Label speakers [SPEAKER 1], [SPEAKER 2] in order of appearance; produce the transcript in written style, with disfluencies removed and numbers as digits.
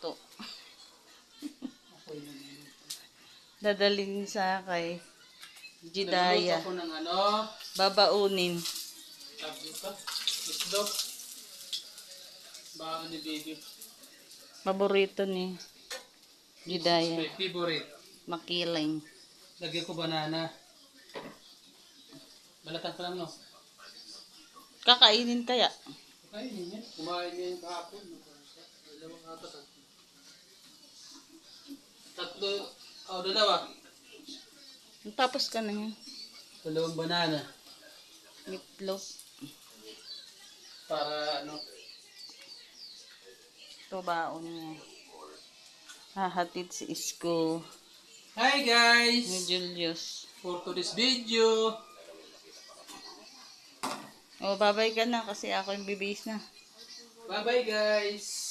[SPEAKER 1] To. Dadalhin sa kay Jidaya.
[SPEAKER 2] Nagluluto ako ng ano,
[SPEAKER 1] Babaunin.
[SPEAKER 2] sabi ko, islog. Baka ni baby.
[SPEAKER 1] Paborito ni Jidaya.
[SPEAKER 2] My favorite.
[SPEAKER 1] Makiling.
[SPEAKER 2] Lagyan ko banana. Balatan ko lang, no?
[SPEAKER 1] Kakainin kaya?
[SPEAKER 2] Kainin niya. Kumain niya yung kahapon. Dalawang apat. Tatlo. Oh, dalawa.
[SPEAKER 1] Tapos ka na yan.
[SPEAKER 2] Dalawang banana.
[SPEAKER 1] Meatloaf.
[SPEAKER 2] Para ano.
[SPEAKER 1] Ito baon niya. Hahatid si Isko
[SPEAKER 2] Hi guys!
[SPEAKER 1] ni Julius.
[SPEAKER 2] For today's video.
[SPEAKER 1] Oh, babay ka na kasi ako yung bibis na.
[SPEAKER 2] Bye bye guys!